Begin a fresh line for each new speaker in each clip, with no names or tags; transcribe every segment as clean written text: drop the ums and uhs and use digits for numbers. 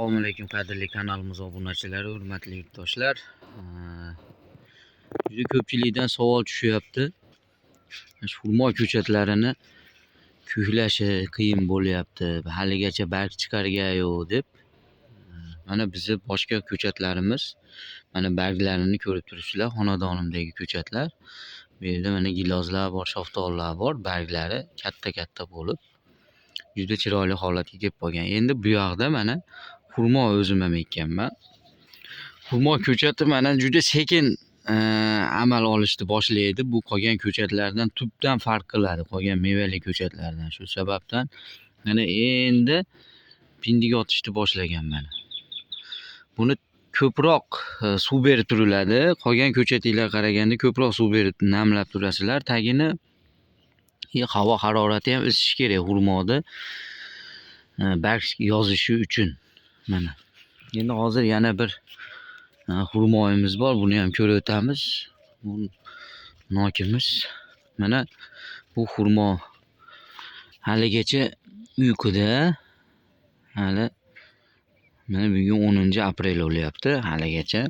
Assalomu alaykum qadrli kanalimiz obunachilari, hurmatli yurtdoshlar. Juda ko'pchilikdan savol tushyapti. Xurmo ko'chatlarini ko'klashi qiyin bo'lyapti. Haligacha barg chiqargan yo'q deb. Mana bizni boshqa ko'chatlarimiz, mana barglarini ko'rib turibsizlar, xonadonimdagi ko'chatlar. Bu yerda mana gilozlar bor, shaftollar bor, barglari katta-katta bo'lib, juda chiroyli holatga kelib qolgan. Endi bu yoqda mana xurmo o'zim ham ekkanman. Xurmo ko'chati mana juda sekin amal olishni boshlaydi. Bu qolgan ko'chatlardan tubdan farq qiladi, qolgan mevali ko'chatlardan. Shu sababdan mana endi pindiga otishni boshlagan mana. Buni ko'proq suv berib turiladi. Qolgan ko'chatinglarga qaraganda ko'proq suv berib namlab turasizlar. Tagini havo harorati ham isishi kerak xurmoni barg yozishi uchun. Mana. Endi hozir yana bir xurmoyimiz bor. Buni ham ko'rib o'tamiz. Bu nokimiz. Mana bu xurmo haligacha uyquda. Hali mana bugun 10-aprel bo'lyapti. Haligacha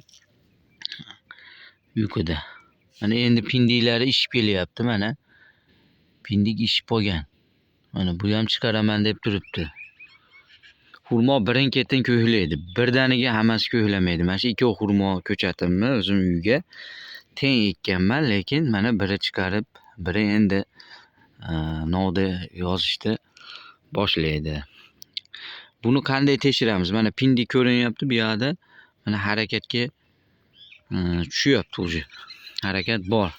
uyquda. Mana endi pindiklari ishib kelyapti mana. Pindik ishib qolgan. Mana bu ham chiqaraman deb turibdi. Xurmo birin-ketin ko'hlaydi. Birdaniga hammasi ko'hlamaydi. Mana shu ikki xurmo ko'chatimni o'zim uyga teng ekkanman, lekin mana biri chiqarib, biri endi novda yozishni boshlaydi. Buni qanday tekshiramiz? Mana pindik ko'rinyapti bu yoqda. Mana harakatga tushyapti o'zi. Harakat bor.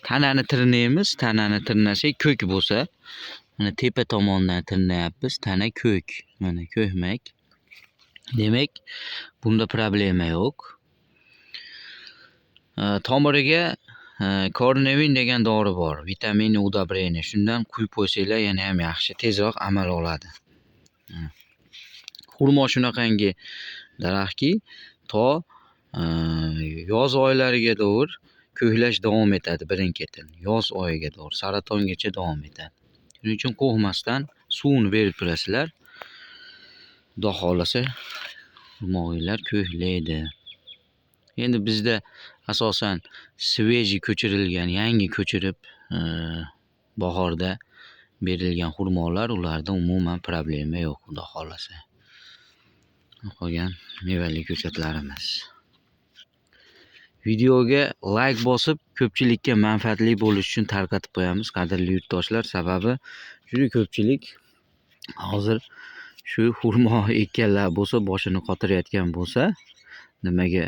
Tanani tirnaymiz. Tanani tirnasak ko'k bo'lsa, mana tepa tomondan tirnayapmiz. Tana ko'k. Mana ko'hmak. Demak, bunda problema yo'q. Tomiriga Cornevin degan dori bor. Vitamin udobreniya. Shundan quyib qo'ysanglar yana ham yaxshi, tezroq amal oladi. Xurmo shunaqangi daraxtki, to yoz oylariga doğru ko'hlash davom etadi birin-ketin. Yoz oyiga doğru saratongacha davom etadi. Shuning uchun qo'rqmasdan suvni berib turasizlar. Xudo xolasa xurmolar ko'hlaydi. Endi bizda asosan sveji ko'chirilgan, yangi ko'chirib bahorda berilgan xurmolar, ularda umuman problema yo'q, xudo xolasa. Qolgan mevali ko'chatlarimiz. Videoga like bosib, ko'pchilikka manfaatli bo'lish uchun tarqatib qo'yamiz, qadrli yurtdoshlar. Sababi juda ko'pchilik hozir shu xurmo ekkanlar bo'lsa, boshini qotirayotgan bo'lsa, nimaga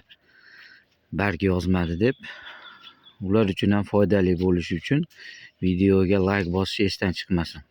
barg yozmadi deb, ular uchun ham foydali bo'lishi uchun videoga like bosish esdan chiqmasin.